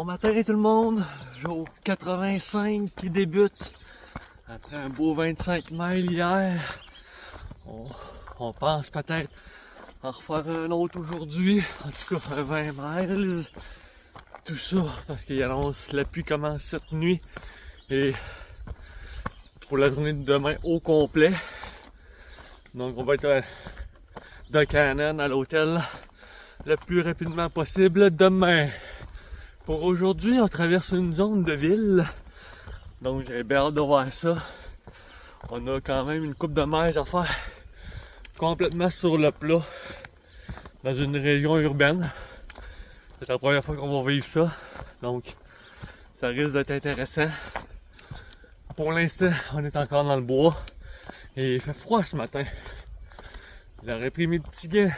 Bon matin tout le monde, jour 85 qui débute. Après un beau 25 miles hier, on pense peut-être en refaire un autre aujourd'hui. En tout cas, un 20 miles. Tout ça parce qu'il annonce la pluie commence cette nuit. Et pour la journée de demain au complet. Donc on va être de Cannon à l'hôtel le plus rapidement possible demain. Pour aujourd'hui, on traverse une zone de ville. Donc j'ai bien hâte de voir ça. On a quand même une coupe de miles à faire complètement sur le plat dans une région urbaine. C'est la première fois qu'on va vivre ça. Donc ça risque d'être intéressant. Pour l'instant, on est encore dans le bois. Et il fait froid ce matin. Il aurait pris mes petits gants.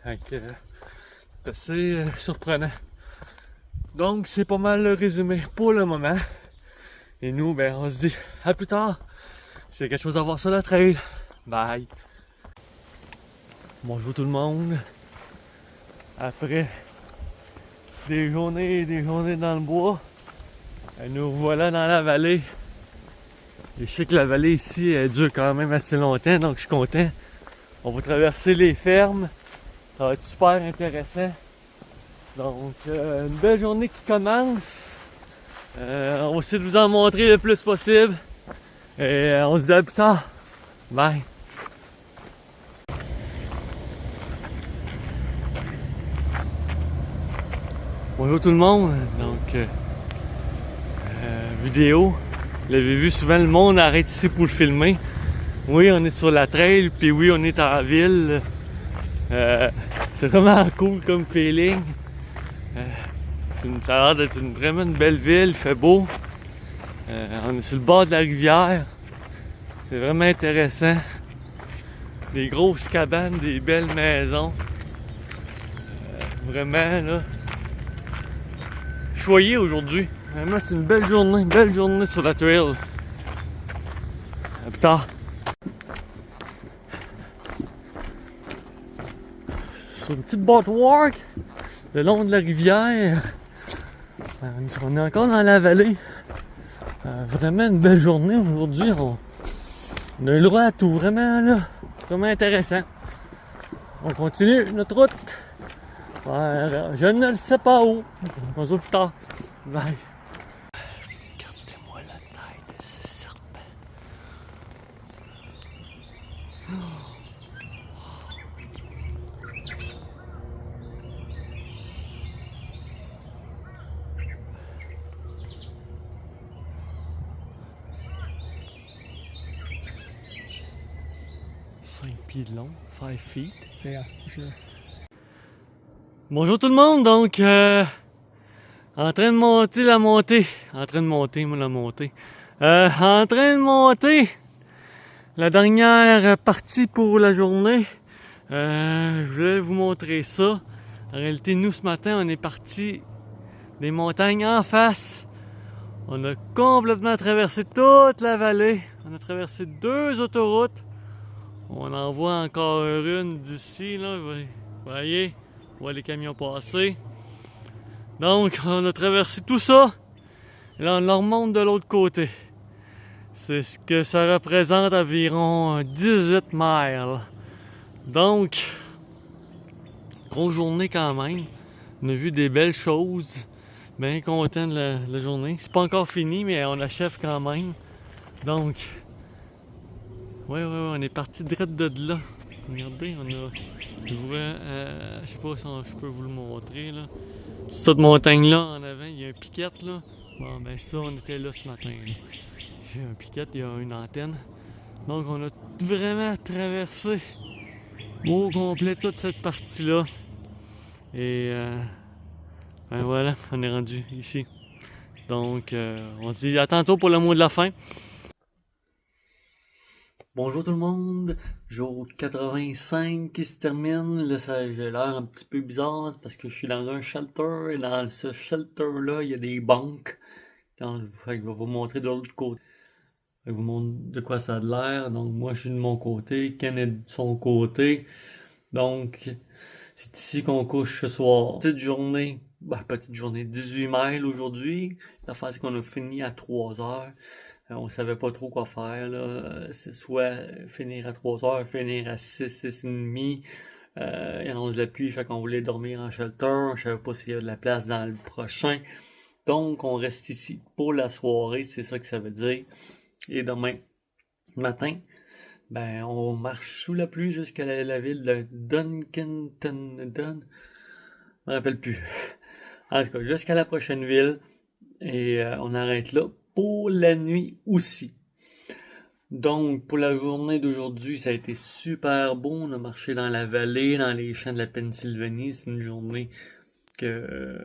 C'est assez surprenant. Donc c'est pas mal le résumé pour le moment. Et nous, ben on se dit à plus tard. S'il y a quelque chose à voir sur la trail. Bye! Bonjour tout le monde. Après des journées et des journées dans le bois, nous voilà dans la vallée. Et je sais que la vallée ici, elle dure quand même assez longtemps, donc je suis content. On va traverser les fermes. Ça va être super intéressant. Donc, une belle journée qui commence. On va essayer de vous en montrer le plus possible. Et on se dit à plus tard. Bye! Bonjour tout le monde. Donc, vidéo. Vous l'avez vu, souvent le monde arrête ici pour le filmer. Oui, on est sur la trail, puis oui, on est en ville. C'est vraiment cool comme feeling. Ça a l'air d'être vraiment une belle ville, il fait beau. On est sur le bord de la rivière. C'est vraiment intéressant. Des grosses cabanes, des belles maisons. Vraiment là. Choyé aujourd'hui. Vraiment, c'est une belle journée sur la trail. À plus tard. Sur une petite boardwalk le long de la rivière. On est encore dans la vallée. Vraiment une belle journée aujourd'hui. On a eu le droit à tout, vraiment là. C'est vraiment intéressant. On continue notre route. Je ne le sais pas où. On se voit plus tard. Bye. Regardez-moi la taille de ce serpent. 5 pieds de long, 5 feet. Yeah, for sure. Bonjour tout le monde, donc en train de monter la montée. En train de monter la dernière partie pour la journée. Je voulais vous montrer ça. En réalité, nous ce matin, on est parti des montagnes en face. On a complètement traversé toute la vallée. On a traversé 2 autoroutes. On en voit encore une d'ici, là. Vous voyez? On voit les camions passer. Donc, on a traversé tout ça. Et là, on leur remonte de l'autre côté. C'est ce que ça représente environ 18 miles. Donc, grosse journée quand même. On a vu des belles choses. Bien content de la journée. C'est pas encore fini, mais on achève quand même. Donc, ouais, on est parti direct de là. Regardez, je sais pas si je peux vous le montrer là. Cette montagne-là en avant, il y a un piquette là. Bon ben ça, on était là ce matin. Il y a un piquette, il y a une antenne. Donc on a vraiment traversé au complet toute cette partie-là. Et ben voilà, on est rendu ici. Donc on se dit à tantôt pour le mot de la fin. Bonjour tout le monde, jour 85 qui se termine. Là, j'ai l'air un petit peu bizarre parce que je suis dans un shelter et dans ce shelter-là, il y a des banques. Je vais vous montrer de l'autre côté. Je vais vous montrer de quoi ça a l'air. Donc moi, je suis de mon côté, Ken est de son côté. Donc, c'est ici qu'on couche ce soir. Petite journée petite journée, 18 miles aujourd'hui. L'affaire, c'est qu'on a fini à 3 heures. On savait pas trop quoi faire, là. C'est soit finir à 3 heures, finir à 6 et demi. Il annonce la pluie, fait qu'on voulait dormir en shelter. Je savais pas s'il y avait de la place dans le prochain. Donc, on reste ici pour la soirée, c'est ça que ça veut dire. Et demain matin, ben, on marche sous la pluie jusqu'à la ville de Duncanton. Je me rappelle plus. En tout cas, jusqu'à la prochaine ville. Et on arrête là pour la nuit aussi. Donc, pour la journée d'aujourd'hui, ça a été super beau. On a marché dans la vallée, dans les champs de la Pennsylvanie. C'est une journée que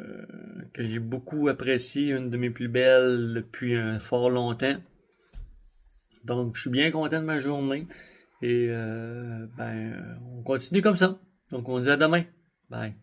j'ai beaucoup appréciée, une de mes plus belles depuis un fort longtemps. Donc, je suis bien content de ma journée. Et on continue comme ça. Donc, on se dit à demain. Bye.